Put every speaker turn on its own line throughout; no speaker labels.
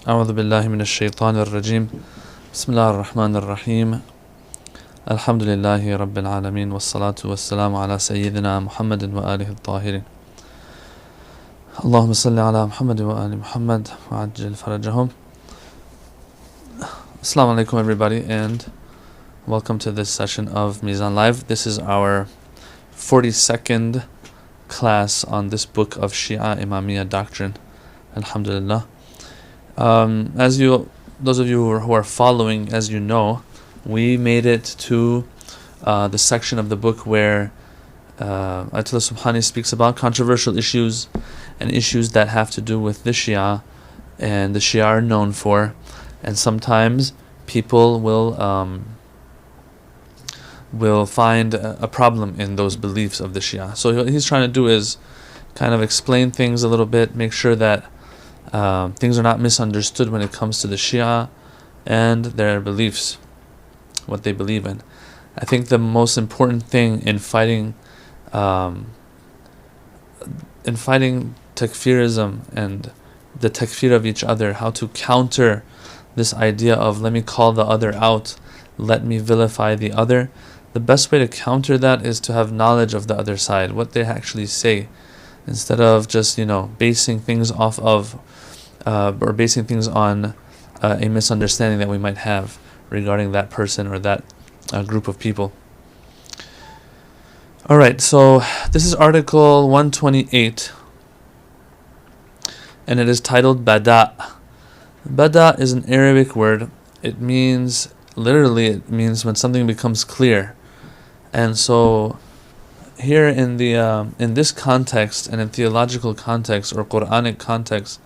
أعوذ بالله من الشيطان الرجيم بسم الله الرحمن الرحيم الحمد لله رب العالمين والصلاة والسلام على سيدنا محمد وآله الطاهرين اللهم صل على محمد وآل محمد وعجل فرجهم. Assalamu alaikum everybody, and welcome to this session of Mizan Live. This is our 42nd class on this book of Shia Imammiya Doctrine. Alhamdulillah. Those of you who are following, as you know, we made it to the section of the book where Ayatollah Subhani speaks about controversial issues and issues that have to do with the Shia and the Shia are known for, and sometimes people will find a problem in those beliefs of the Shia. So what he's trying to do is kind of explain things a little bit, make sure that things are not misunderstood when it comes to the Shia and their beliefs, what they believe in. I think the most important thing in fighting takfirism and the takfir of each other, how to counter this idea of let me call the other out, let me vilify the other. The best way to counter that is to have knowledge of the other side, what they actually say, instead of just basing things off of or basing things on a misunderstanding that we might have regarding that person or that group of people. Alright, so this is article 128, and it is titled Badaa. Badaa is an Arabic word. It means when something becomes clear. And so here in this context and in theological context or Quranic context,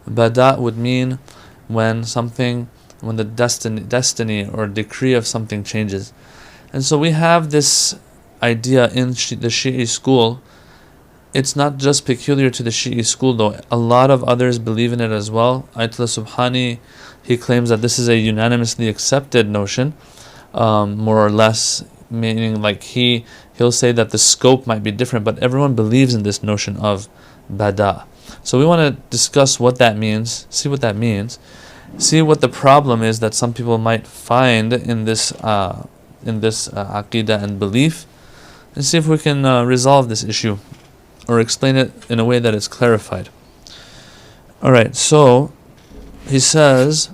Badaa would mean when the destiny or decree of something changes. And so we have this idea in the Shi'i school. It's not just peculiar to the Shi'i school though. A lot of others believe in it as well. Ayatollah Subhani, he claims that this is a unanimously accepted notion, more or less, meaning like he'll say that the scope might be different, but everyone believes in this notion of Badaa. So we want to discuss what that means, see what that means, see what the problem is that some people might find in this aqidah and belief, and see if we can resolve this issue or explain it in a way that is clarified. Alright, so he says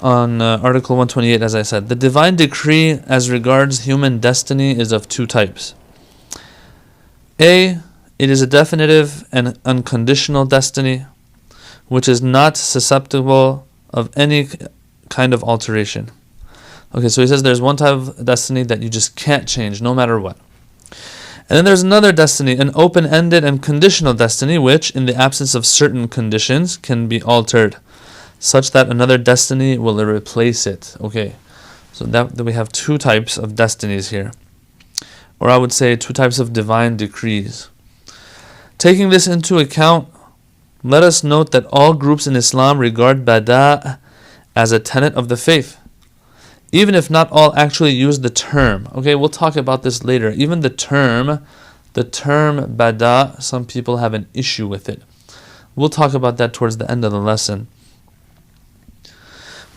on article 128, as I said, the divine decree as regards human destiny is of two types. A, it is a definitive and unconditional destiny, which is not susceptible of any kind of alteration. Okay, so he says there's one type of destiny that you just can't change, no matter what. And then there's another destiny, an open-ended and conditional destiny, which, in the absence of certain conditions, can be altered, such that another destiny will replace it. Okay, so that we have two types of destinies here. Or I would say two types of divine decrees. Taking this into account, let us note that all groups in Islam regard Badaa as a tenet of the faith, even if not all actually use the term. Okay, we'll talk about this later. Even the term Badaa, some people have an issue with it. We'll talk about that towards the end of the lesson.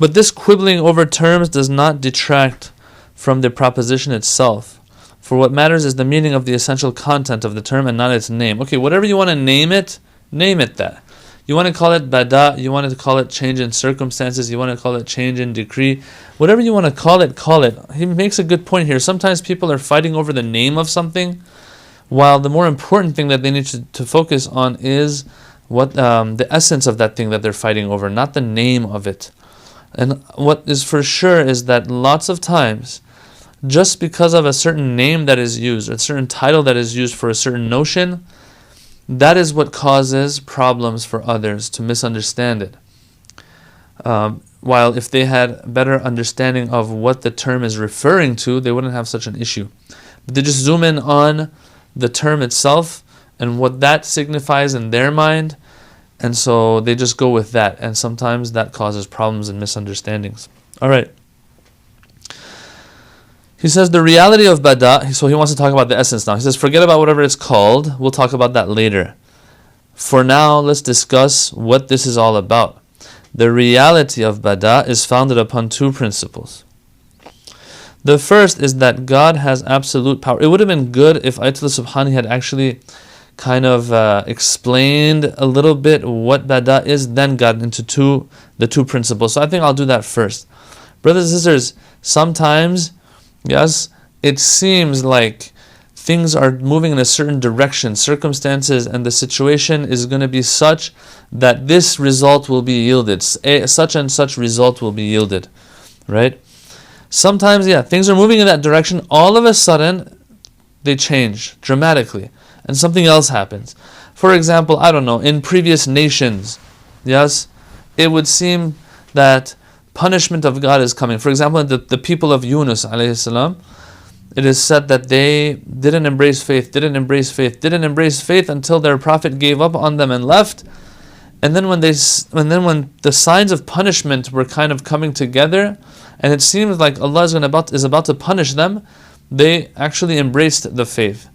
But this quibbling over terms does not detract from the proposition itself. For what matters is the meaning of the essential content of the term and not its name. Okay, whatever you want to name it that. You want to call it Badaa, you want to call it change in circumstances, you want to call it change in decree. Whatever you want to call it, call it. He makes a good point here. Sometimes people are fighting over the name of something, while the more important thing that they need to focus on is what the essence of that thing that they're fighting over, not the name of it. And what is for sure is that lots of times, just because of a certain name that is used, a certain title that is used for a certain notion, that is what causes problems for others to misunderstand it. While if they had a better understanding of what the term is referring to, they wouldn't have such an issue. But they just zoom in on the term itself and what that signifies in their mind, and so they just go with that, and sometimes that causes problems and misunderstandings. Alright. He says the reality of Badaa, so he wants to talk about the essence now. He says forget about whatever it's called, we'll talk about that later. For now, let's discuss what this is all about. The reality of Badaa is founded upon two principles. The first is that God has absolute power. It would have been good if Ayatollah Subhani had actually kind of explained a little bit what Badaa is, then got into the two principles. So I think I'll do that first. Brothers and sisters, sometimes, yes, it seems like things are moving in a certain direction, circumstances and the situation is going to be such that this result will be yielded, such and such result will be yielded, right? Sometimes, things are moving in that direction, all of a sudden they change dramatically and something else happens. For example, I don't know, in previous nations, yes, it would seem that punishment of God is coming. For example, the people of Yunus alayhi salam, it is said that they didn't embrace faith until their prophet gave up on them and left. And then when the signs of punishment were kind of coming together, and it seems like Allah is about to punish them, they actually embraced the faith.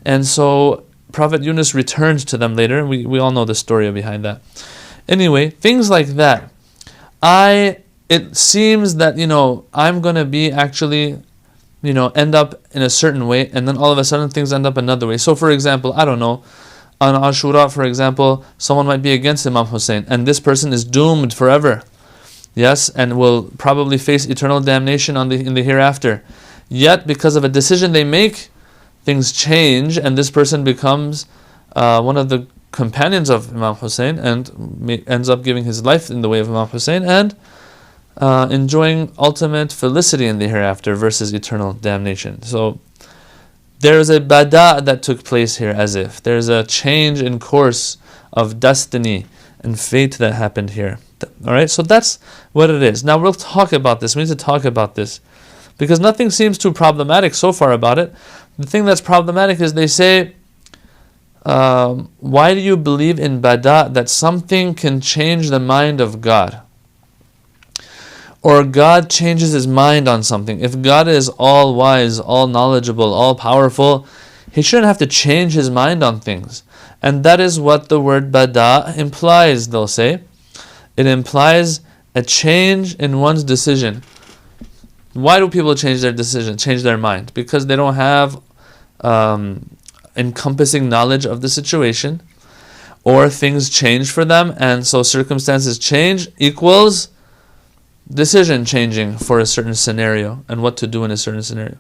And so Prophet Yunus returned to them later. We all know the story behind that. Anyway, things like that. It seems that, I'm going to be actually, end up in a certain way, and then all of a sudden things end up another way. So for example, I don't know, on Ashura, for example, someone might be against Imam Hussein, and this person is doomed forever, yes, and will probably face eternal damnation in the hereafter. Yet, because of a decision they make, things change, and this person becomes one of the companions of Imam Hussein, and ends up giving his life in the way of Imam Hussein, and enjoying ultimate felicity in the hereafter versus eternal damnation. So there is a bada that took place here, as if there's a change in course of destiny and fate that happened here. Alright, so that's what it is. Now we'll talk about this. We need to talk about this because nothing seems too problematic so far about it. The thing that's problematic is they say, why do you believe in bada, that something can change the mind of God? Or God changes his mind on something. If God is all wise, all knowledgeable, all powerful, he shouldn't have to change his mind on things. And that is what the word bada implies, they'll say. It implies a change in one's decision. Why do people change their decision, change their mind? Because they don't have encompassing knowledge of the situation, or things change for them, and so circumstances change equals decision changing for a certain scenario and what to do in a certain scenario.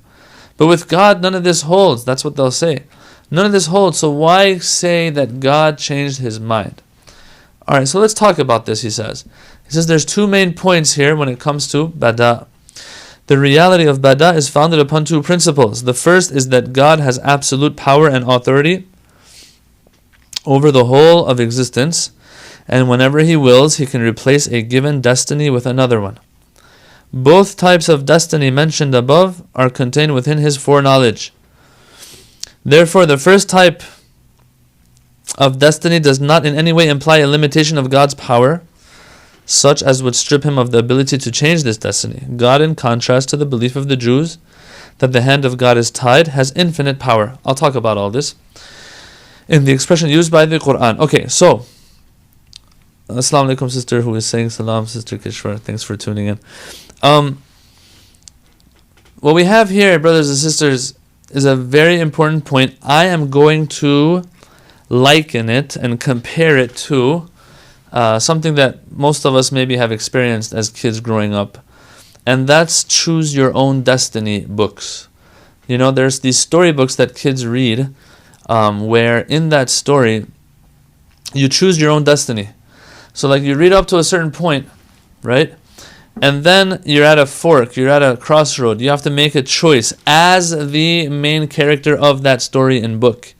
But with God, none of this holds. That's what they'll say. None of this holds. So why say that God changed his mind? Alright, so let's talk about this, he says. He says there's two main points here when it comes to bada. The reality of bada is founded upon two principles. The first is that God has absolute power and authority over the whole of existence, and whenever he wills, he can replace a given destiny with another one. Both types of destiny mentioned above are contained within his foreknowledge. Therefore, the first type of destiny does not in any way imply a limitation of God's power, such as would strip him of the ability to change this destiny. God, in contrast to the belief of the Jews that the hand of God is tied, has infinite power. I'll talk about all this in the expression used by the Quran. Okay, so Assalamu alaikum, sister who is saying salam, Sister Kishwar. Thanks for tuning in. What we have here, brothers and sisters, is a very important point. I am going to liken it and compare it to something that most of us maybe have experienced as kids growing up, and that's choose your own destiny books. There's these storybooks that kids read, where in that story you choose your own destiny. So like you read up to a certain point, right? And then you're at a fork, you're at a crossroad. You have to make a choice as the main character of that story and book.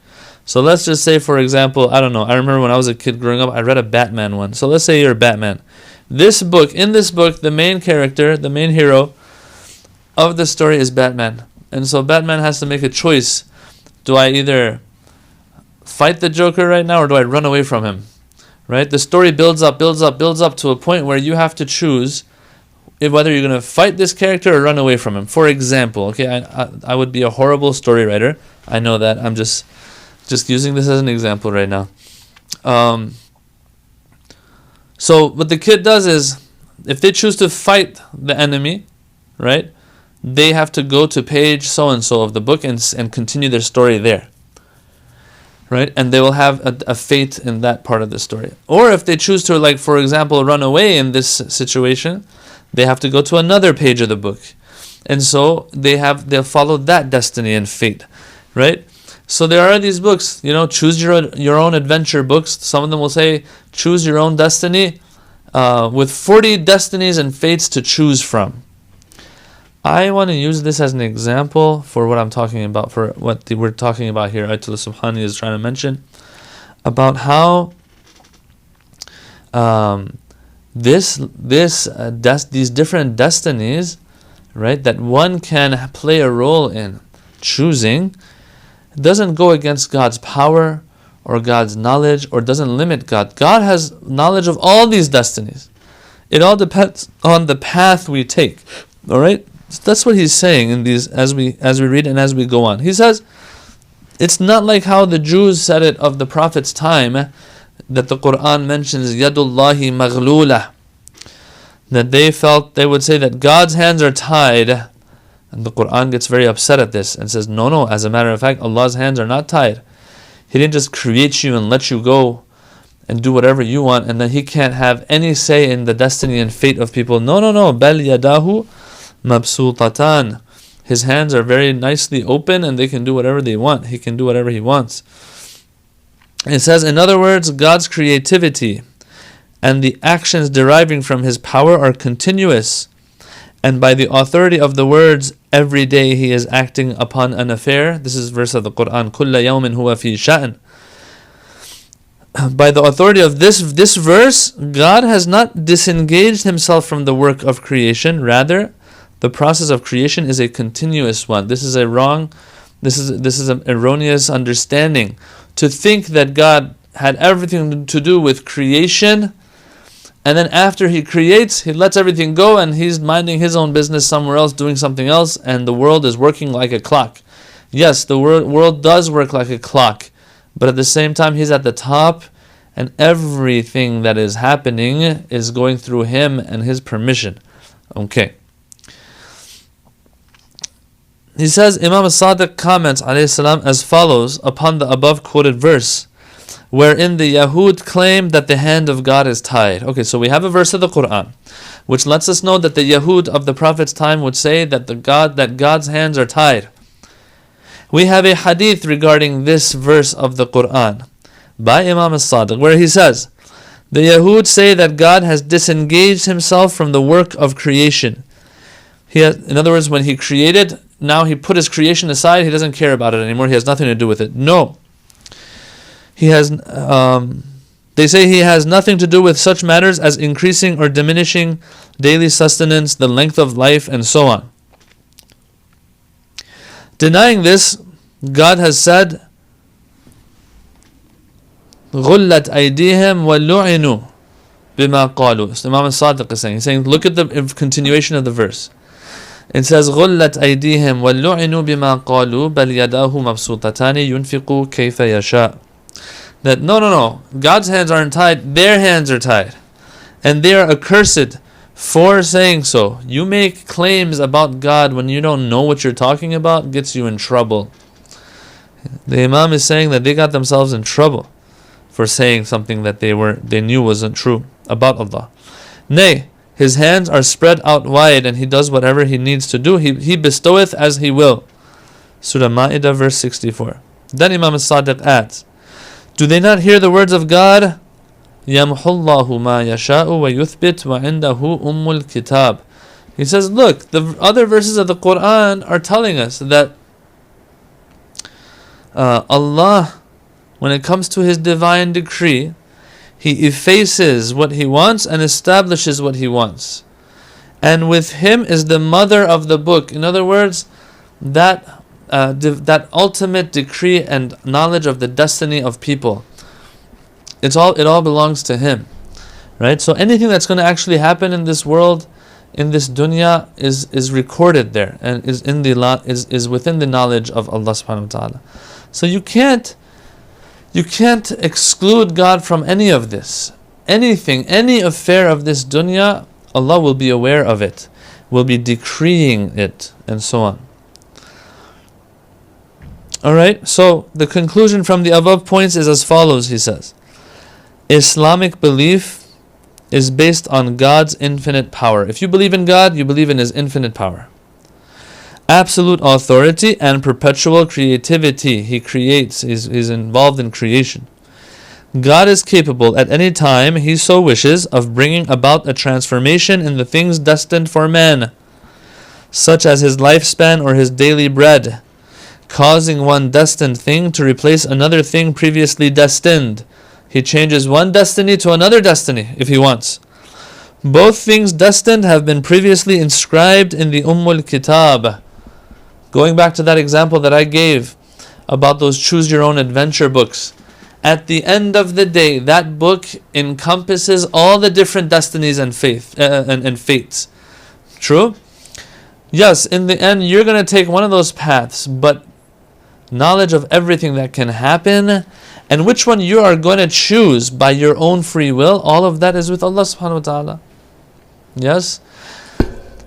So let's just say, for example, I don't know, I remember when I was a kid growing up, I read a Batman one. So let's say you're Batman. In this book, the main character, the main hero of the story is Batman. And so Batman has to make a choice. Do I either fight the Joker right now, or do I run away from him? Right? The story builds up to a point where you have to choose whether you're going to fight this character or run away from him. For example, okay, I would be a horrible story writer. I know that. I'm just using this as an example right now. So what the kid does is, if they choose to fight the enemy, right, they have to go to page so-and-so of the book and continue their story there. Right? And they will have a fate in that part of the story. Or if they choose to, like, for example, run away in this situation, they have to go to another page of the book. And so they'll follow that destiny and fate. Right? So there are these books, choose your own adventure books. Some of them will say, choose your own destiny, with 40 destinies and fates to choose from. I want to use this as an example for what I'm talking about, for what we're talking about here. Ayatollah Subhani is trying to mention about how these different destinies, right, that one can play a role in choosing, doesn't go against God's power or God's knowledge, or doesn't limit God. God has knowledge of all these destinies. It all depends on the path we take. All right. That's what he's saying in these, as we read and as we go on. He says, it's not like how the Jews said it of the Prophet's time, that the Quran mentions Yadullahi maghlula, that they would say that God's hands are tied, and the Quran gets very upset at this and says, no, as a matter of fact, Allah's hands are not tied. He didn't just create you and let you go and do whatever you want, and then He can't have any say in the destiny and fate of people. No, bal yadahu mabsutatan. His hands are very nicely open and they can do whatever they want. He can do whatever He wants. It says, in other words, God's creativity and the actions deriving from His power are continuous, and by the authority of the words, every day He is acting upon an affair. This is verse of the Quran, kulla yawmin huwa fi sha'n. By the authority of this verse, God has not disengaged Himself from the work of creation. Rather, the process of creation is a continuous one. This is an erroneous understanding. To think that God had everything to do with creation, and then after He creates, He lets everything go and He's minding His own business somewhere else, doing something else, and the world is working like a clock. Yes, the world does work like a clock, but at the same time He's at the top, and everything that is happening is going through Him and His permission. Okay. He says, Imam as-Sadiq comments alayhi salam as follows upon the above quoted verse, wherein the Yahud claim that the hand of God is tied. Okay, so we have a verse of the Quran which lets us know that the Yahud of the Prophet's time would say that God's hands are tied. We have a hadith regarding this verse of the Quran by Imam as-Sadiq, where he says, the Yahud say that God has disengaged Himself from the work of creation. In other words, when He created, now He put His creation aside, He doesn't care about it anymore, He has nothing to do with it. No. He has. They say He has nothing to do with such matters as increasing or diminishing daily sustenance, the length of life, and so on. Denying this, God has said, غُلَّتْ أَيْدِيهِمْ وَلُعِنُوا بِمَا قَالُوا. So Imam as-Sadiq is saying, he's saying, look at the continuation of the verse. It says, غُلَّتْ أَيْدِيهِمْ وَلُعِنُوا بِمَا قَالُوا بَلْ يَدَاهُ مَبْسُوطَتَانِ يُنْفِقُ كَيْفَ يَشَاءُ. That no, God's hands aren't tied, their hands are tied. And they are accursed for saying so. You make claims about God when you don't know what you're talking about, gets you in trouble. The Imam is saying that they got themselves in trouble for saying something that they knew wasn't true about Allah. Nay, His hands are spread out wide, and He does whatever He needs to do. He bestoweth as He will. Surah Ma'idah verse 64. Then Imam as-Sadiq adds, do they not hear the words of God? يَمْحُ اللَّهُ مَا يَشَاءُ وَيُثْبِتْ وَعِنْدَهُ أُمُّ الْكِتَابِ. He says, look, the other verses of the Quran are telling us that Allah, when it comes to His divine decree, He effaces what He wants and establishes what He wants. And with Him is the mother of the book. In other words, that ultimate decree and knowledge of the destiny of people, it all belongs to Him, right? So anything that's going to actually happen in this world, in this dunya, is recorded there and is within the knowledge of Allah subhanahu wa ta'ala. So you can't You can't exclude God from any of this. Anything, any affair of this dunya, Allah will be aware of it, will be decreeing it, and so on. Alright, so the conclusion from the above points is as follows, he says. Islamic belief is based on God's infinite power. If you believe in God, you believe in His infinite power. Absolute authority and perpetual creativity. He creates, he's involved in creation. God is capable at any time He so wishes of bringing about a transformation in the things destined for man, such as his lifespan or his daily bread, causing one destined thing to replace another thing previously destined. He changes one destiny to another destiny if He wants. Both things destined have been previously inscribed in the Kitab. Going back to that example that I gave about those choose your own adventure books. At the end of the day, that book encompasses all the different destinies and fates. True? Yes, in the end, you're going to take one of those paths, but knowledge of everything that can happen and which one you are going to choose by your own free will, all of that is with Allah subhanahu wa ta'ala. Yes?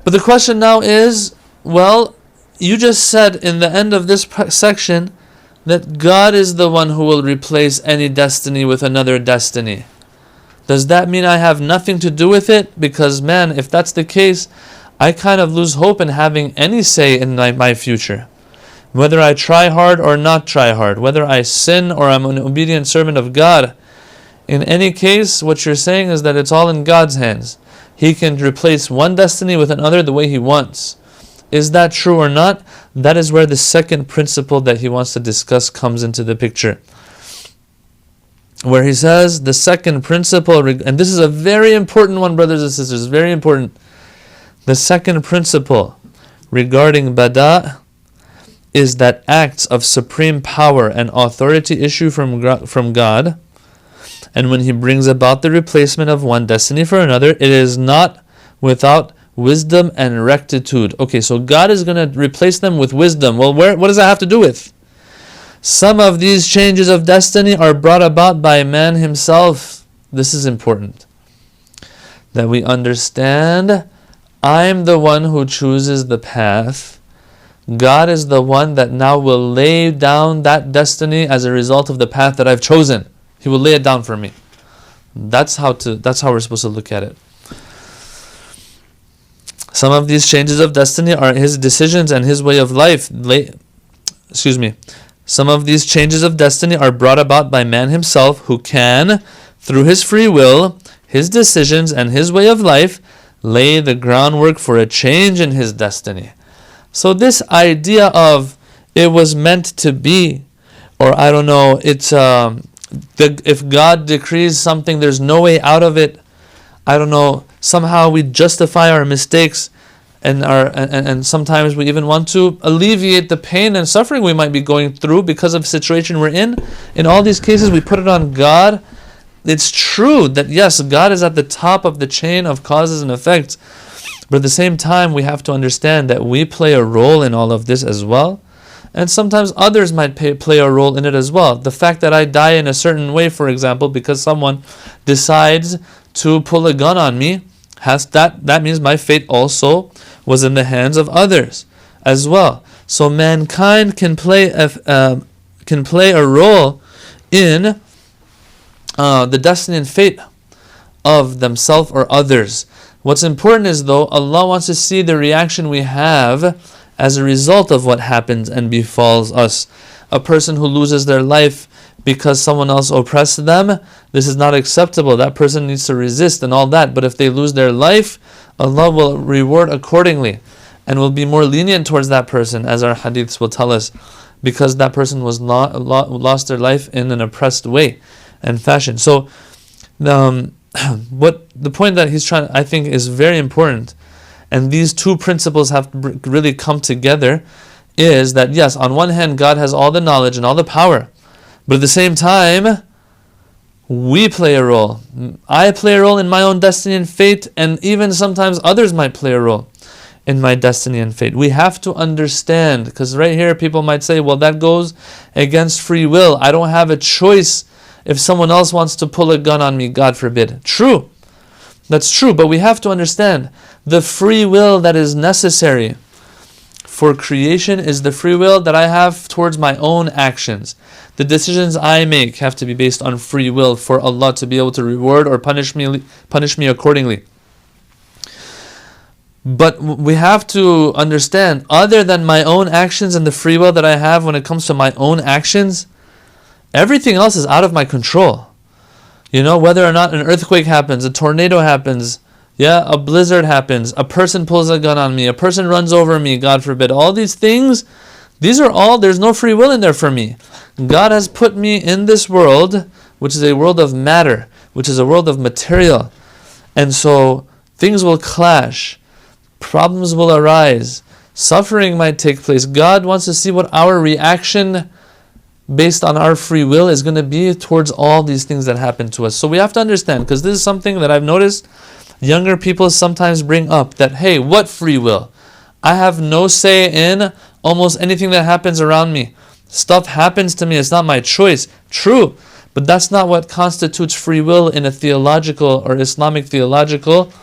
But the question now is, well, you just said in the end of this section that God is the one who will replace any destiny with another destiny. Does that mean I have nothing to do with it? Because man, if that's the case, I kind of lose hope in having any say in my future. Whether I try hard or not try hard, whether I sin or I'm an obedient servant of God. In any case, what you're saying is that it's all in God's hands. He can replace one destiny with another the way He wants. Is that true or not? That is where the second principle that he wants to discuss comes into the picture. Where he says the second principle, and this is a very important one, brothers and sisters, very important. The second principle regarding Badaa is that acts of supreme power and authority issue from God, and when He brings about the replacement of one destiny for another, it is not without wisdom and rectitude. Okay, so God is going to replace them with wisdom. Well, what does that have to do with? Some of these changes of destiny are brought about by man himself. This is important. That we understand, I'm the one who chooses the path. God is the one that now will lay down that destiny as a result of the path that I've chosen. He will lay it down for me. That's how we're supposed to look at it. Some of these changes of destiny are His decisions and His way of life. Some of these changes of destiny are brought about by man himself, who can, through his free will, his decisions, and his way of life, lay the groundwork for a change in his destiny. So this idea of it was meant to be, or I don't know, it's if God decrees something, there's no way out of it. I don't know, somehow we justify our mistakes and sometimes we even want to alleviate the pain and suffering we might be going through because of the situation we're in. In all these cases, we put it on God. It's true that yes, God is at the top of the chain of causes and effects, but at the same time, we have to understand that we play a role in all of this as well. And sometimes others might play a role in it as well. The fact that I die in a certain way, for example, because someone decides to pull a gun on me, that means my fate also was in the hands of others as well. So mankind can play a role in the destiny and fate of themselves or others. What's important is, though, Allah wants to see the reaction we have as a result of what happens and befalls us. A person who loses their life because someone else oppressed them, this is not acceptable. That person needs to resist and all that. But if they lose their life, Allah will reward accordingly and will be more lenient towards that person, as our hadiths will tell us, because that person was lost their life in an oppressed way and fashion. So what the point that he's trying, I think, is very important, and these two principles have to really come together, is that yes, on one hand, God has all the knowledge and all the power, but at the same time, we play a role. I play a role in my own destiny and fate, and even sometimes others might play a role in my destiny and fate. We have to understand, because right here people might say, well, that goes against free will. I don't have a choice if someone else wants to pull a gun on me, God forbid. True. That's true, but we have to understand the free will that is necessary for creation is the free will that I have towards my own actions. The decisions I make have to be based on free will for Allah to be able to reward or punish me accordingly. But we have to understand, other than my own actions and the free will that I have when it comes to my own actions, everything else is out of my control. You know, whether or not an earthquake happens, a tornado happens, a blizzard happens, a person pulls a gun on me, a person runs over me, God forbid. All these things, these are all, there's no free will in there for me. God has put me in this world, which is a world of matter, which is a world of material. And so things will clash, problems will arise, suffering might take place. God wants to see what our reaction based on our free will is going to be towards all these things that happen to us. So we have to understand, because this is something that I've noticed younger people sometimes bring up, that, hey, what free will? I have no say in almost anything that happens around me. Stuff happens to me, it's not my choice. True, but that's not what constitutes free will in a theological or Islamic theological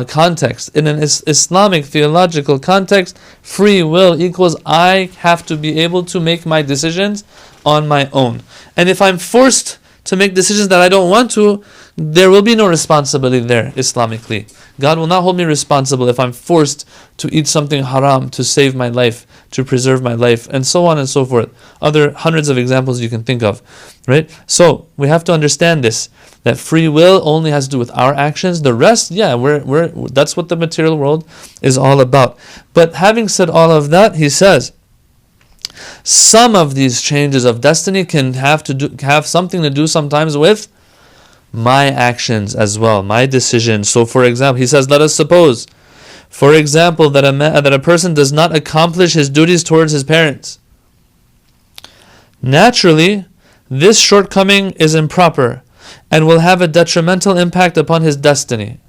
context. In an Islamic theological context, free will equals I have to be able to make my decisions on my own. And if I'm forced to make decisions that I don't want to, there will be no responsibility there Islamically. God will not hold me responsible if I'm forced to eat something haram to save my life, to preserve my life, and so on and so forth. Other hundreds of examples you can think of, right? So we have to understand this, that free will only has to do with our actions. The rest, that's what the material world is all about. But having said all of that, he says, some of these changes of destiny can have something to do sometimes with my actions as well, my decisions. So for example, he says, let us suppose, for example, that a person does not accomplish his duties towards his parents. Naturally, this shortcoming is improper and will have a detrimental impact upon his destiny.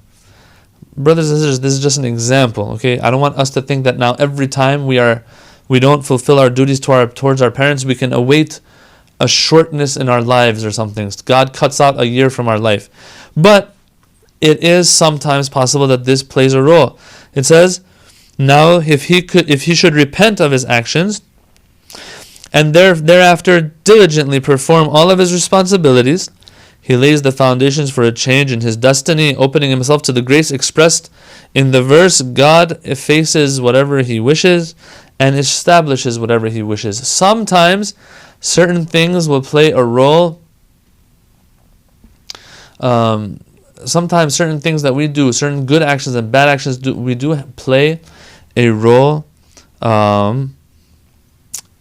Brothers and sisters, this is just an example, okay? I don't want us to think that now every time we don't fulfill our duties towards our parents, we can await a shortness in our lives or something. God cuts out a year from our life. But it is sometimes possible that this plays a role. It says, now if he should repent of his actions and thereafter diligently perform all of his responsibilities, he lays the foundations for a change in his destiny, opening himself to the grace expressed in the verse, God effaces whatever he wishes and establishes whatever he wishes. Sometimes certain things will play a role. Sometimes certain things that we do, certain good actions and bad actions, we do play a role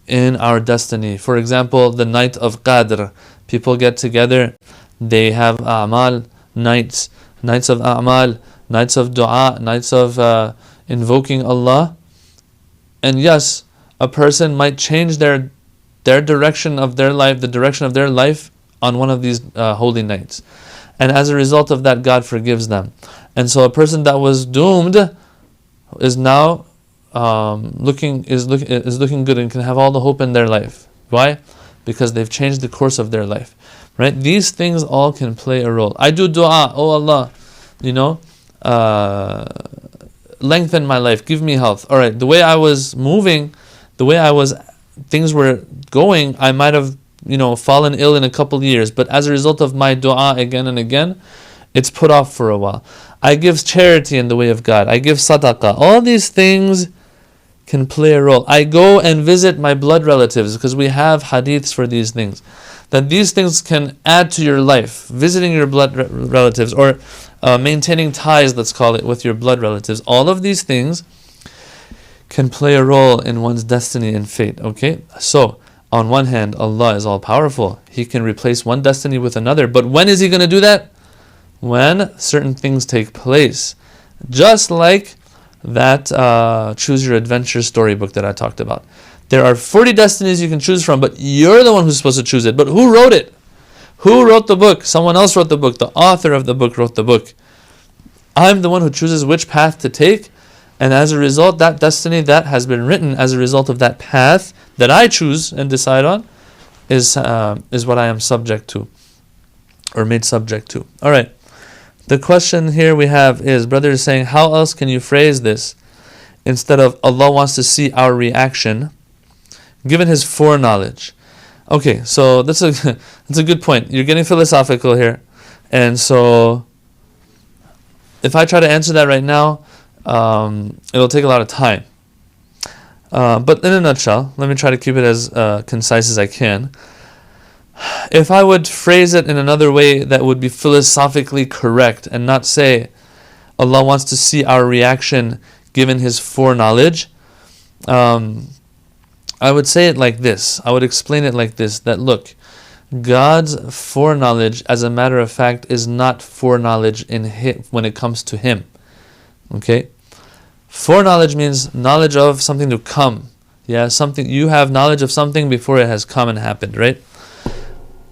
in our destiny. For example, the night of Qadr. People get together, they have a'mal, nights of a'mal, nights of dua, nights of invoking Allah. And yes, a person might change their direction of their life, the direction of their life on one of these holy nights. And as a result of that, God forgives them. And so a person that was doomed is now looking good and can have all the hope in their life. Why? Because they've changed the course of their life. Right? These things all can play a role. I do dua, oh Allah, lengthen my life, give me health. Alright, the way I was moving, things were going, I might have, fallen ill in a couple years, but as a result of my dua again and again, it's put off for a while. I give charity in the way of God. I give sadaqah. All these things can play a role. I go and visit my blood relatives, because we have hadiths for these things, that these things can add to your life. Visiting your blood relatives, or maintaining ties, let's call it, with your blood relatives. All of these things can play a role in one's destiny and fate. Okay? So, on one hand, Allah is all powerful. He can replace one destiny with another. But when is He going to do that? When certain things take place. Just like that Choose Your Adventure storybook that I talked about. There are 40 destinies you can choose from, but you're the one who's supposed to choose it. But who wrote it? Who wrote the book? Someone else wrote the book. The author of the book wrote the book. I'm the one who chooses which path to take, And as a result, that destiny that has been written as a result of that path that I choose and decide on is what I am subject to, or made subject to. All right. The question here we have is, brother is saying, how else can you phrase this instead of Allah wants to see our reaction given His foreknowledge? Okay, so that's a good point. You're getting philosophical here. And so if I try to answer that right now, it'll take a lot of time. But in a nutshell, let me try to keep it as concise as I can. If I would phrase it in another way that would be philosophically correct and not say Allah wants to see our reaction given His foreknowledge, I would say it like this. I would explain it like this, that look, God's foreknowledge, as a matter of fact, is not foreknowledge when it comes to Him. Okay? Foreknowledge means knowledge of something to come. Yeah, something you have knowledge of something before it has come and happened, right?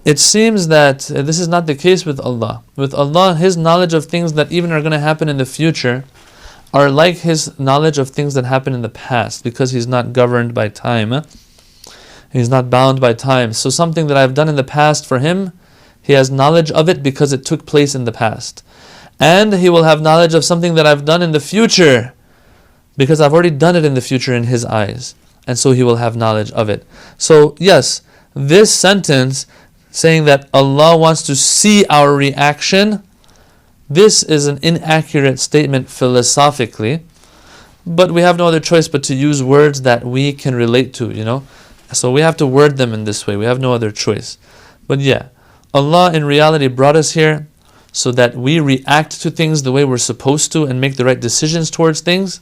It seems that this is not the case with Allah. With Allah, His knowledge of things that even are going to happen in the future are like His knowledge of things that happened in the past, because He's not governed by time. He's not bound by time. So something that I've done in the past for Him, He has knowledge of it because it took place in the past. And He will have knowledge of something that I've done in the future because I've already done it in the future in His eyes. And so He will have knowledge of it. So yes, this sentence saying that Allah wants to see our reaction, this is an inaccurate statement philosophically, but we have no other choice but to use words that we can relate to, So we have to word them in this way. We have no other choice. But yeah, Allah in reality brought us here so that we react to things the way we're supposed to and make the right decisions towards things,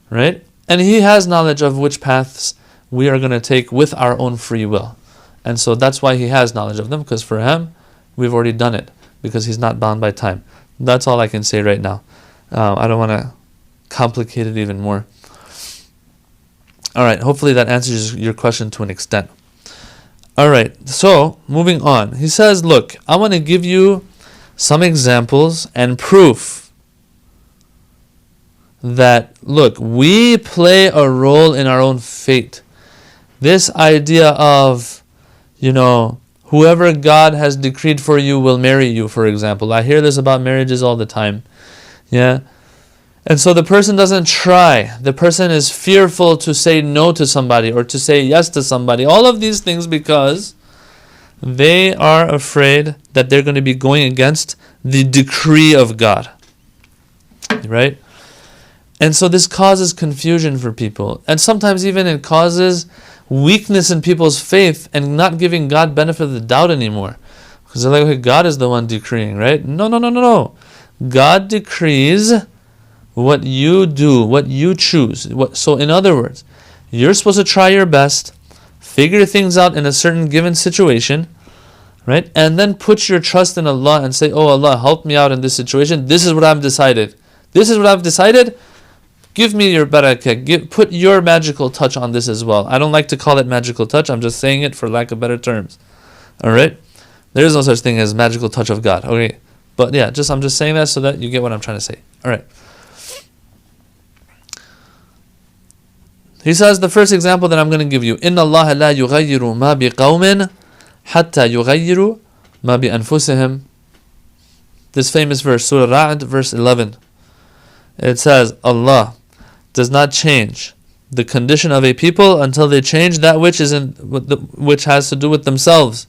right? And He has knowledge of which paths we are going to take with our own free will. And so that's why He has knowledge of them, because for Him, we've already done it, because He's not bound by time. That's all I can say right now. I don't want to complicate it even more. All right, hopefully that answers your question to an extent. All right, so moving on. He says, look, I want to give you some examples and proof that, look, we play a role in our own fate. This idea of, whoever God has decreed for you will marry you, for example. I hear this about marriages all the time. Yeah. And so the person doesn't try. The person is fearful to say no to somebody or to say yes to somebody. All of these things because they are afraid that they're going to be going against the decree of God. Right? And so this causes confusion for people. And sometimes even it causes weakness in people's faith and not giving God benefit of the doubt anymore. Because they're like, okay, God is the one decreeing, right? No. God decrees what you do, what you choose. So in other words, you're supposed to try your best, figure things out in a certain given situation, right? And then put your trust in Allah and say, oh Allah, help me out in this situation. This is what I've decided. Give me your barakah. Put your magical touch on this as well. I don't like to call it magical touch. I'm just saying it for lack of better terms. All right? There is no such thing as magical touch of God. Okay? But yeah, I'm just saying that so that you get what I'm trying to say. All right. He says the first example that I'm going to give you. إِنَّ اللَّهَ لَا يُغَيِّرُ مَا بِقَوْمٍ حَتَّى يُغَيِّرُ مَا بِأَنفُسِهِمْ. This famous verse, Surah Ra'd, verse 11. It says, Allah does not change the condition of a people until they change that which has to do with themselves.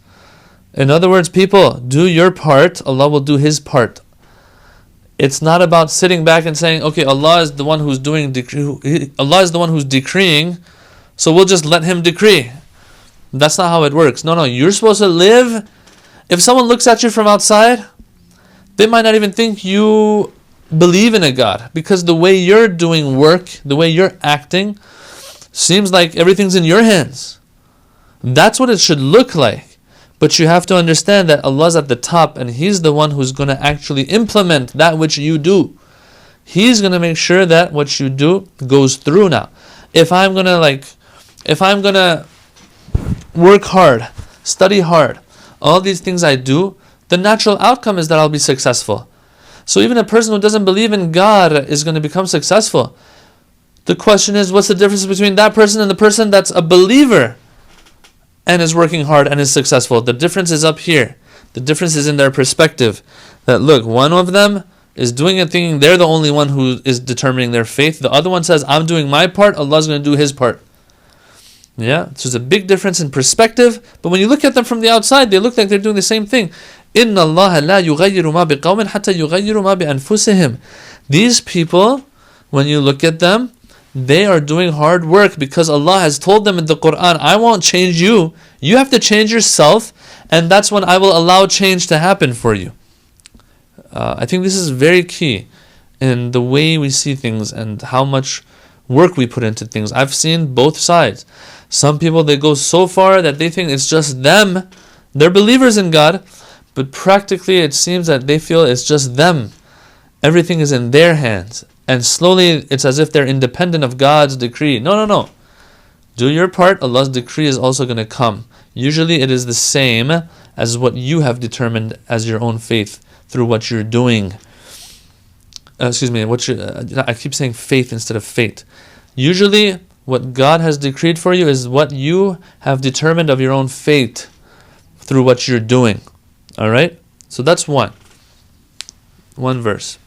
In other words, people, do your part, Allah will do His part. It's not about sitting back and saying, okay, Allah is the one who's Allah is the one who's decreeing, so we'll just let Him decree. That's not how it works. No, you're supposed to live. If someone looks at you from outside, they might not even think you believe in a God, because the way you're doing work, the way you're acting, seems like everything's in your hands. That's what it should look like. But you have to understand that Allah's at the top and He's the one who's going to actually implement that which you do. He's going to make sure that what you do goes through now. If I'm going to work hard, study hard, all these things I do, the natural outcome is that I'll be successful. So even a person who doesn't believe in God is going to become successful. The question is, what's the difference between that person and the person that's a believer and is working hard and is successful? The difference is up here. The difference is in their perspective. That look, one of them is doing it thinking they're the only one who is determining their faith. The other one says, I'm doing my part, Allah's going to do His part. Yeah, so there's a big difference in perspective, but when you look at them from the outside, they look like they're doing the same thing. إِنَّ اللَّهَ لَا يُغَيِّرُ مَا بِقَوْمٍ حَتَّى يُغَيِّرُ مَا بِأَنفُسِهِمْ. These people, when you look at them, they are doing hard work because Allah has told them in the Quran, I won't change you. You have to change yourself, and that's when I will allow change to happen for you. I think this is very key in the way we see things and how much work we put into things. I've seen both sides. Some people, they go so far that they think it's just them. They're believers in God, but practically it seems that they feel it's just them. Everything is in their hands. And slowly it's as if they're independent of God's decree. No. Do your part, Allah's decree is also going to come. Usually it is the same as what you have determined as your own faith through what you're doing. I keep saying faith instead of fate. Usually what God has decreed for you is what you have determined of your own fate through what you're doing. Alright? So that's one verse.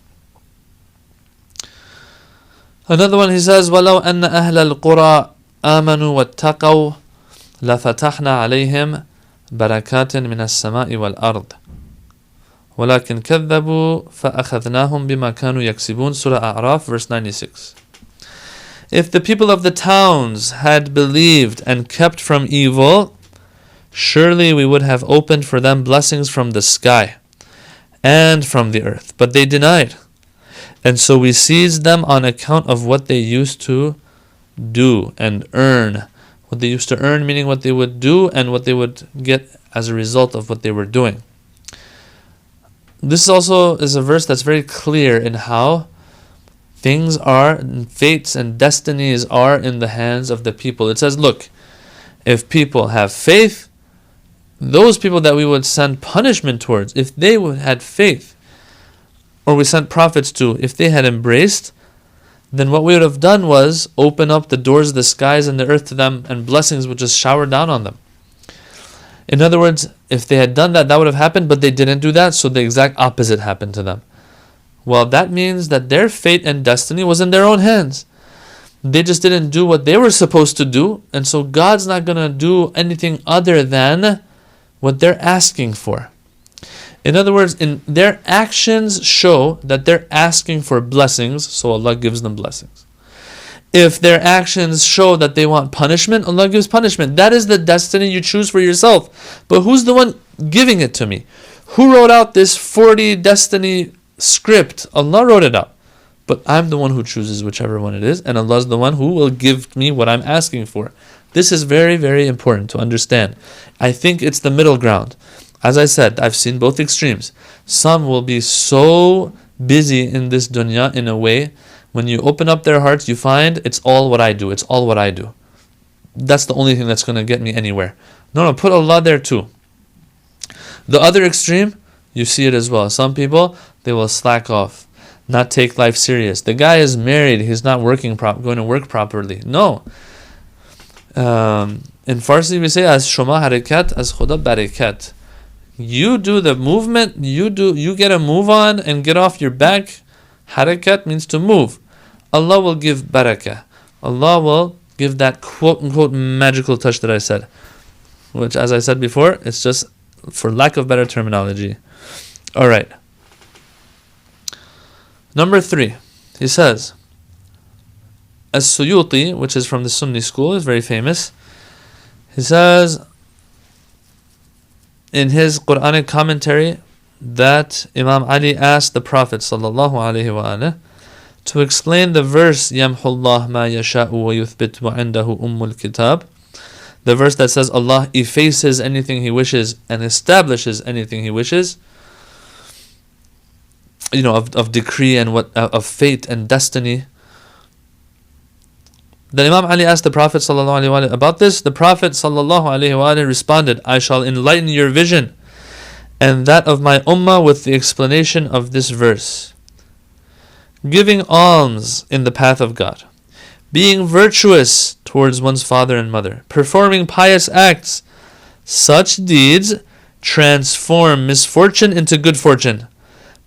Another one, he says, وَلَوْ أَنَّ أَهْلَ الْقُرَىٰ آمَنُوا وَاتَّقَوْا لَفَتَحْنَا عَلَيْهِمْ بَرَكَاتٍ مِنَ السَّمَاءِ وَالْأَرْضِ وَلَكِنْ كَذَّبُوا فَأَخَذْنَاهُمْ بِمَا كَانُوا يَكْسِبُونَ Surah A'raf, verse 96. If the people of the towns had believed and kept from evil, surely we would have opened for them blessings from the sky and from the earth. But they denied. And so we seized them on account of what they used to do and earn. What they used to earn, meaning what they would do and what they would get as a result of what they were doing. This also is a verse that's very clear in how things are, and fates and destinies are in the hands of the people. It says, look, if people have faith, those people that we would send punishment towards, if they had faith, or we sent prophets to, if they had embraced, then what we would have done was open up the doors of the skies and the earth to them, and blessings would just shower down on them. In other words, if they had done that, that would have happened, but they didn't do that, so the exact opposite happened to them. Well, that means that their fate and destiny was in their own hands. They just didn't do what they were supposed to do, and so God's not going to do anything other than what they're asking for. In other words, in their actions show that they're asking for blessings, so Allah gives them blessings. If their actions show that they want punishment, Allah gives punishment. That is the destiny you choose for yourself. But who's the one giving it to me? Who wrote out this 40 destiny script? Allah wrote it out. But I'm the one who chooses whichever one it is, and Allah is the one who will give me what I'm asking for. This is very, very important to understand. I think it's the middle ground. As I said, I've seen both extremes. Some will be so busy in this dunya in a way, when you open up their hearts, you find it's all what I do. It's all what I do. That's the only thing that's going to get me anywhere. No, put Allah there too. The other extreme, you see it as well. Some people, they will slack off, not take life serious. The guy is married, he's not going to work properly. No. In Farsi we say, as shoma harakat, as khuda barakat. You do the movement, you get a move on and get off your back. Harakat means to move. Allah will give barakah. Allah will give that quote-unquote magical touch that I said. Which, as I said before, it's just for lack of better terminology. Alright. Number 3. He says, As-Suyuti, which is from the Sunni school, is very famous. He says, in his Quranic commentary, that Imam Ali asked the Prophet ﷺ to explain the verse يَمْحُ اللَّهُ مَا يَشَاءُ وَيُثْبِتُ وَعِنْدَهُ أُمُّ الْكِتَابِ, the verse that says Allah effaces anything He wishes and establishes anything He wishes, of decree and of fate and destiny. Then Imam Ali asked the Prophet ﷺ about this. The Prophet ﷺ responded, I shall enlighten your vision and that of my ummah with the explanation of this verse. Giving alms in the path of God, being virtuous towards one's father and mother, performing pious acts. Such deeds transform misfortune into good fortune,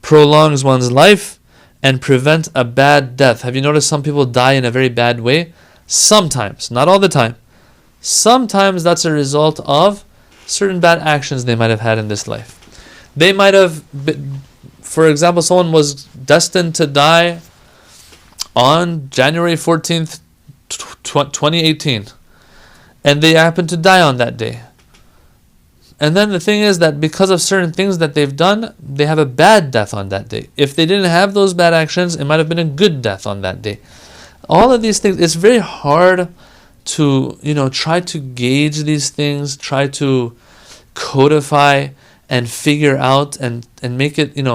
prolongs one's life, and prevent a bad death. Have you noticed some people die in a very bad way? Sometimes, not all the time. Sometimes that's a result of certain bad actions they might have had in this life. They might have, for example, someone was destined to die on January 14th, 2018, and they happened to die on that day. And then the thing is that because of certain things that they've done, they have a bad death on that day. If they didn't have those bad actions, it might have been a good death on that day. All of these things, it's very hard to, try to gauge these things, try to codify and figure out and make it, in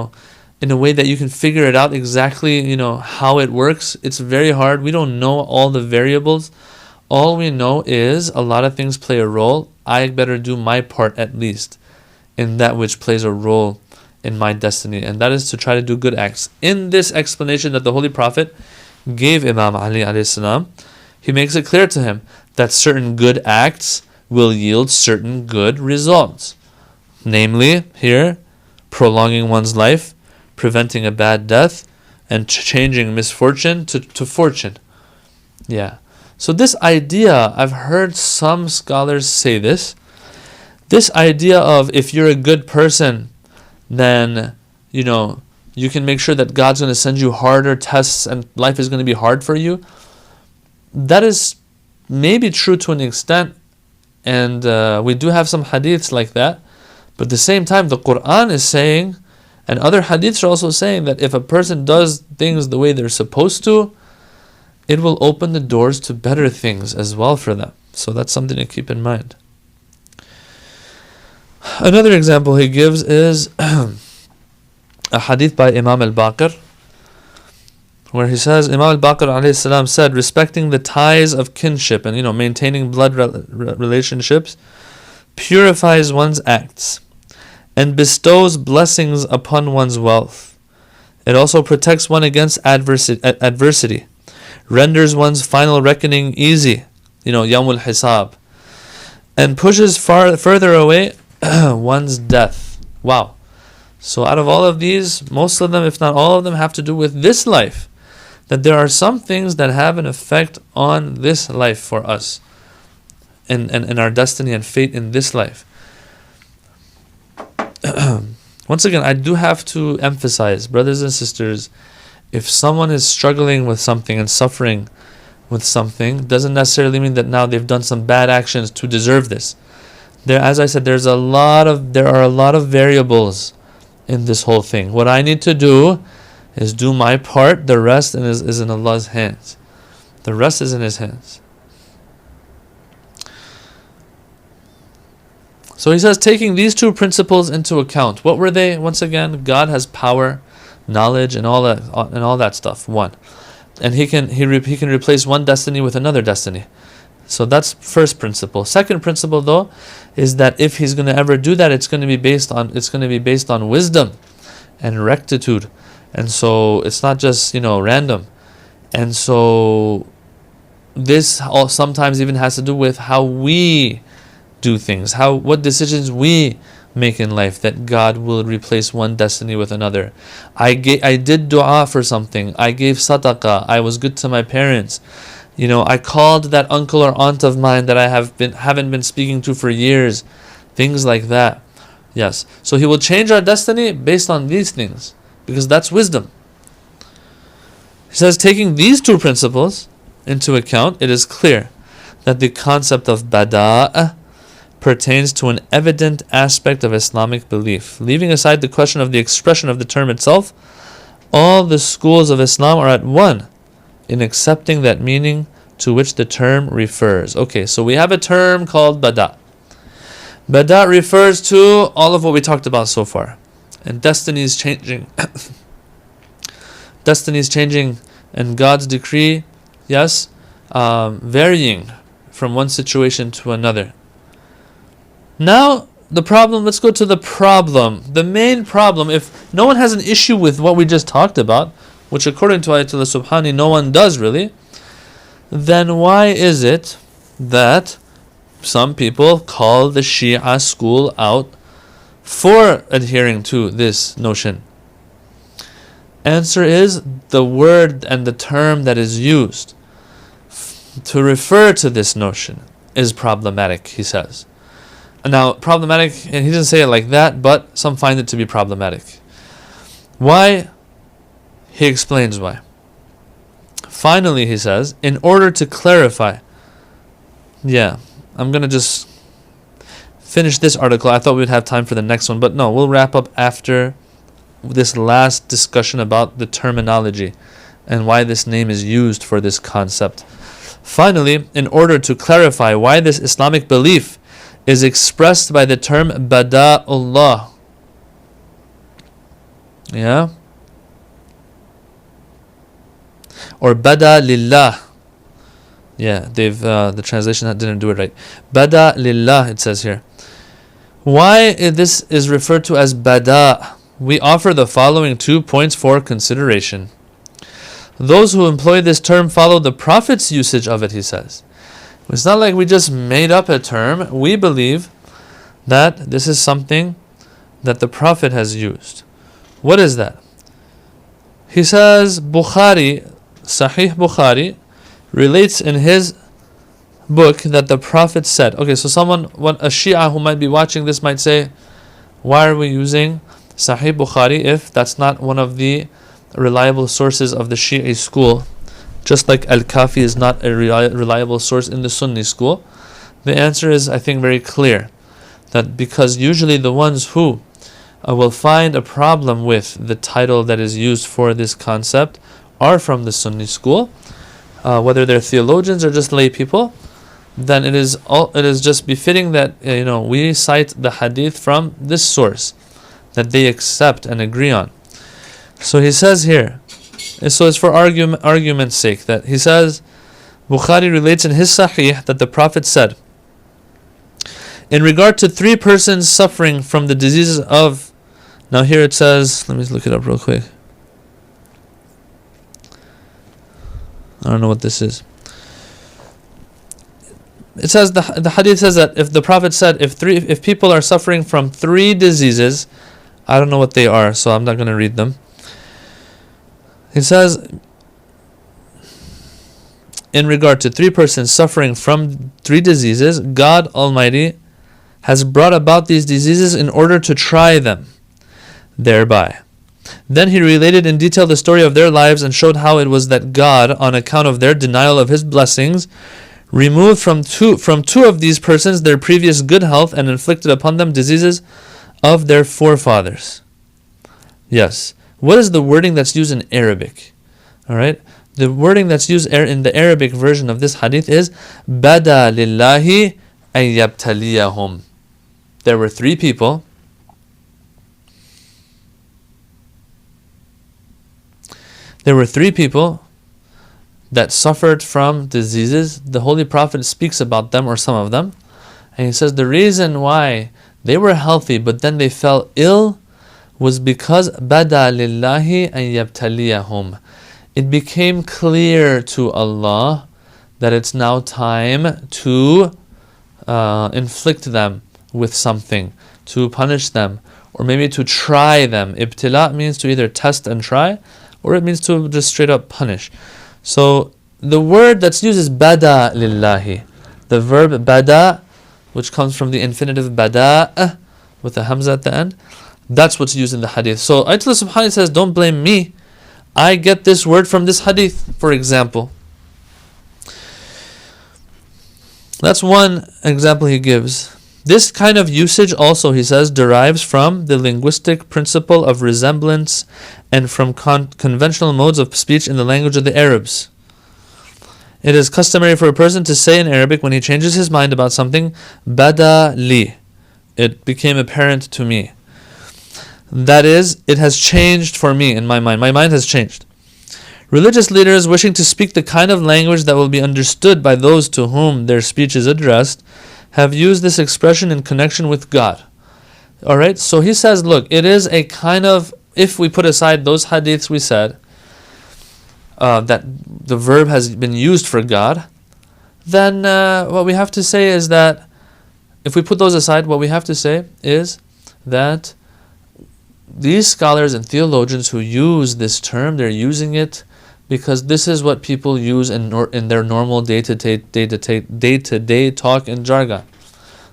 a way that you can figure it out exactly, how it works. It's very hard. We don't know all the variables. All we know is a lot of things play a role. I better do my part at least in that which plays a role in my destiny, and that is to try to do good acts. In this explanation that the Holy Prophet gave Imam Ali alayhi salam, he makes it clear to him that certain good acts will yield certain good results. Namely, here, prolonging one's life, preventing a bad death, and changing misfortune to fortune. Yeah. So this idea, I've heard some scholars say this idea of if you're a good person, then, you can make sure that God's going to send you harder tests and life is going to be hard for you. That is maybe true to an extent, and we do have some hadiths like that. But at the same time, the Quran is saying, and other hadiths are also saying, that if a person does things the way they're supposed to, it will open the doors to better things as well for them. So that's something to keep in mind. Another example he gives is a hadith by Imam al-Baqir, where he says, Imam al-Baqir alayhi salam said, respecting the ties of kinship and maintaining blood relationships purifies one's acts and bestows blessings upon one's wealth. It also protects one against adversity, renders one's final reckoning easy, Yawmul Hisab, and pushes further away one's death. Wow. So out of all of these, most of them, if not all of them, have to do with this life. That there are some things that have an effect on this life for us and our destiny and fate in this life. Once again, I do have to emphasize, brothers and sisters, if someone is struggling with something and suffering with something, doesn't necessarily mean that now they've done some bad actions to deserve this. There, as I said, there are a lot of variables in this whole thing. What I need to do is do my part. The rest is in Allah's hands. The rest is in His hands. So he says, taking these two principles into account. What were they? Once again, God has power, knowledge, and all that stuff. One, and He can replace one destiny with another destiny. So that's first principle. Second principle, though, is that if He's going to ever do that, it's going to be based on wisdom and rectitude, and so it's not just random. And so this all sometimes even has to do with how we do things, what decisions we make in life, that God will replace one destiny with another. I did dua for something. I gave sadaqah. I was good to my parents. I called that uncle or aunt of mine that I haven't been speaking to for years. Things like that. Yes. So He will change our destiny based on these things, because that's wisdom. He says, taking these two principles into account, it is clear that the concept of Badaa pertains to an evident aspect of Islamic belief. Leaving aside the question of the expression of the term itself, all the schools of Islam are at one in accepting that meaning to which the term refers. Okay, so we have a term called Badaa. Badaa refers to all of what we talked about so far. And destinies changing. Destinies changing and God's decree, yes, varying from one situation to another. Now, the problem, let's go to the problem. The main problem, if no one has an issue with what we just talked about, which according to Ayatollah Subhani, no one does really, then why is it that some people call the Shia school out for adhering to this notion? Answer is, the word and the term that is used to refer to this notion is problematic, he says. Now, problematic, and he doesn't say it like that, but some find it to be problematic. Why? He explains why. Finally, he says, in order to clarify, I'm going to just finish this article. I thought we'd have time for the next one, but no, we'll wrap up after this last discussion about the terminology and why this name is used for this concept. Finally, in order to clarify why this Islamic belief is expressed by the term Bada'ullah. Or Bada Lillah. The translation didn't do it right. Bada Lillah, it says here. Why this is referred to as Bada? We offer the following 2 points for consideration. Those who employ this term follow the Prophet's usage of it, he says. It's not like we just made up a term. We believe that this is something that the Prophet has used. What is that? He says, Sahih Bukhari relates in his book that the Prophet said. Okay, so a Shia who might be watching this might say, why are we using Sahih Bukhari if that's not one of the reliable sources of the Shia school? Just like Al-Kafi is not a reliable source in the Sunni school. The answer is, I think, very clear. That because usually the ones who will find a problem with the title that is used for this concept are from the Sunni school, whether they're theologians or just lay people, then it is just befitting that we cite the hadith from this source that they accept and agree on. So he says here, so it's for argument's sake that he says, Bukhari relates in his Sahih that the Prophet said, in regard to 3 persons suffering from the diseases of, now here it says, let me look it up real quick. I don't know what this is. It says, the hadith says that if the Prophet said, if people are suffering from 3 diseases, I don't know what they are, so I'm not going to read them. He says, in regard to 3 persons suffering from 3 diseases, God Almighty has brought about these diseases in order to try them thereby. Then he related in detail the story of their lives and showed how it was that God, on account of their denial of his blessings, removed from two of these persons their previous good health and inflicted upon them diseases of their forefathers. Yes. What is the wording that's used in Arabic? Alright? The wording that's used in the Arabic version of this hadith is Bada lillahi an yabtaliyahum. There were 3 people. There were 3 people that suffered from diseases. The Holy Prophet speaks about them, or some of them. And he says the reason why they were healthy but then they fell ill was because Bada lillahi an yabtaliyahum. It became clear to Allah that it's now time to inflict them with something, to punish them, or maybe to try them. Ibtila means to either test and try, or it means to just straight up punish. So the word that's used is Bada lillahi. The verb Bada, which comes from the infinitive Bada with a hamza at the end, that's what's used in the hadith. So Ayatollah Subhanahu says, don't blame me. I get this word from this hadith, for example. That's one example he gives. This kind of usage also, he says, derives from the linguistic principle of resemblance and from conventional modes of speech in the language of the Arabs. It is customary for a person to say in Arabic when he changes his mind about something, Bada li. It became apparent to me. That is, it has changed for me in my mind. My mind has changed. Religious leaders wishing to speak the kind of language that will be understood by those to whom their speech is addressed have used this expression in connection with God. Alright, so he says, look, it is a kind of, if we put aside those hadiths we said, that the verb has been used for God, then what we have to say is that, if we put those aside, what we have to say is that these scholars and theologians who use this term, they're using it because this is what people use in their normal day-to-day talk and jargon.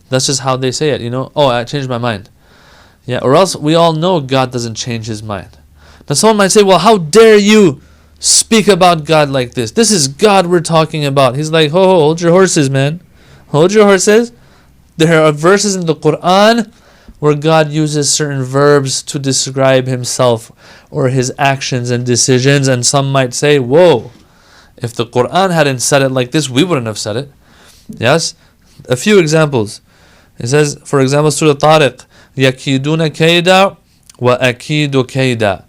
That's just how they say it, Oh, I changed my mind. Yeah, or else we all know God doesn't change his mind. Now someone might say, well, how dare you speak about God like this? This is God we're talking about. He's like, hold your horses, man. Hold your horses. There are verses in the Quran where God uses certain verbs to describe himself or his actions and decisions, and some might say, whoa, if the Quran hadn't said it like this, we wouldn't have said it. Yes? A few examples. It says, for example, Surah Tariq, يَكِيدُونَ كَيْدًا وَأَكِيدُ كَيْدًا,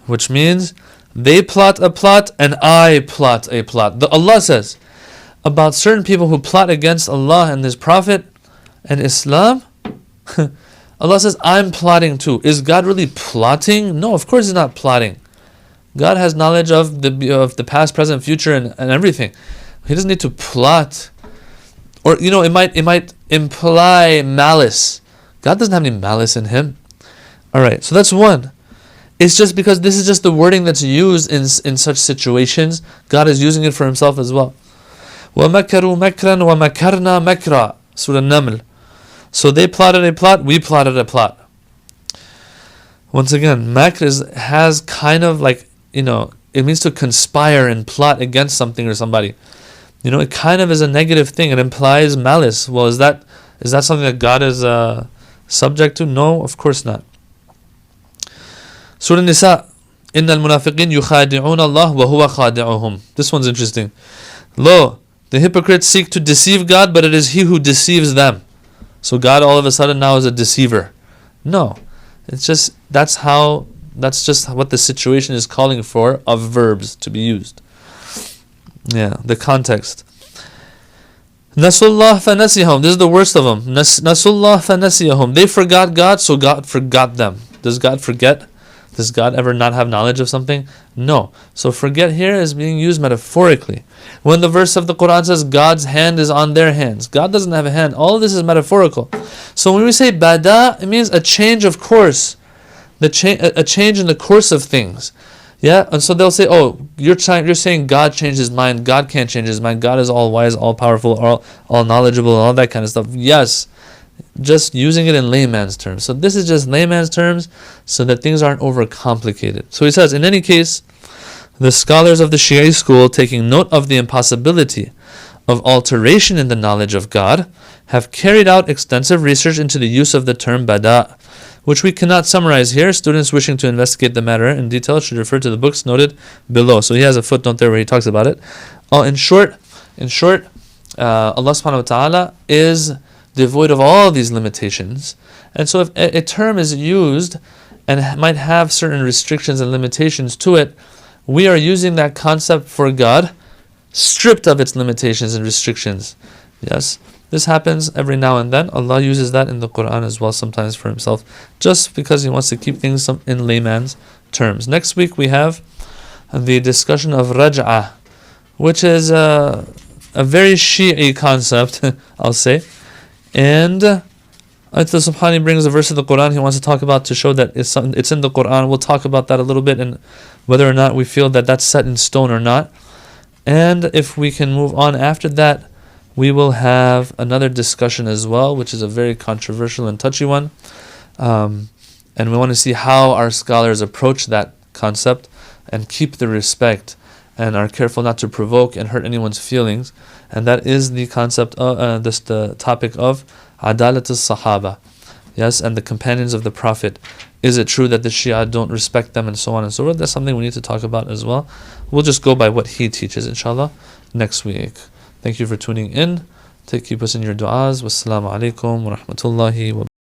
which means they plot a plot and I plot a plot. Allah says about certain people who plot against Allah and His Prophet and Islam, Allah says, I'm plotting too. Is God really plotting? No, of course He's not plotting. God has knowledge of the past, present, future, and everything. He doesn't need to plot. Or it might imply malice. God doesn't have any malice in Him. Alright, so that's one. It's just because this is just the wording that's used in such situations. God is using it for Himself as well. وَمَكَرُوا مَكْرًا وَمَكَرْنَا مَكْرًا, Surah Naml. So they plotted a plot, we plotted a plot. Once again, makr has kind of like, it means to conspire and plot against something or somebody. It kind of is a negative thing. It implies malice. Well, is that something that God is subject to? No, of course not. Surah Nisa, إِنَّ الْمُنَافِقِينَ يُخَادِعُونَ اللَّهَ وَهُوَ خَادِعُهُم. This one's interesting. Lo, the hypocrites seek to deceive God, but it is He who deceives them. So God all of a sudden now is a deceiver. No. It's just, that's just what the situation is calling for of verbs to be used. Yeah, the context. Nasullah fanasiyahum. This is the worst of them. Nasullah fanasiyahum. They forgot God, so God forgot them. Does God forget? Does God ever not have knowledge of something? No. So forget here is being used metaphorically. When the verse of the Quran says God's hand is on their hands, God doesn't have a hand. All of this is metaphorical. So when we say bada, it means a change of course. A change in the course of things. Yeah, and so they'll say, oh, you're saying God changed his mind. God can't change his mind. God is all wise, all powerful, all knowledgeable, all that kind of stuff. Yes, just using it in layman's terms. So this is just layman's terms so that things aren't overcomplicated. So he says, in any case, the scholars of the Shia school, taking note of the impossibility of alteration in the knowledge of God, have carried out extensive research into the use of the term bada, which we cannot summarize here. Students wishing to investigate the matter in detail should refer to the books noted below. So he has a footnote there where he talks about it. In short, Allah subhanahu wa ta'ala is devoid of all these limitations. And so if a term is used and might have certain restrictions and limitations to it, we are using that concept for God, stripped of its limitations and restrictions. Yes, this happens every now and then. Allah uses that in the Quran as well sometimes for Himself, just because He wants to keep things in layman's terms. Next week we have the discussion of raj'ah, which is a very Shi'i concept, I'll say. And Ayatollah Subhani brings a verse of the Quran he wants to talk about to show that it's in the Quran. We'll talk about that a little bit and whether or not we feel that that's set in stone or not. And if we can move on after that, we will have another discussion as well, which is a very controversial and touchy one. And we want to see how our scholars approach that concept and keep the respect and are careful not to provoke and hurt anyone's feelings. And that is the concept of the topic of Adalat al-Sahaba. Yes, and the companions of the Prophet. Is it true that the Shia don't respect them and so on and so forth? That's something we need to talk about as well. We'll just go by what he teaches, inshallah, next week. Thank you for tuning in. Keep us in your du'as. Wassalamu alaikum wa rahmatullahi wa barakatuh.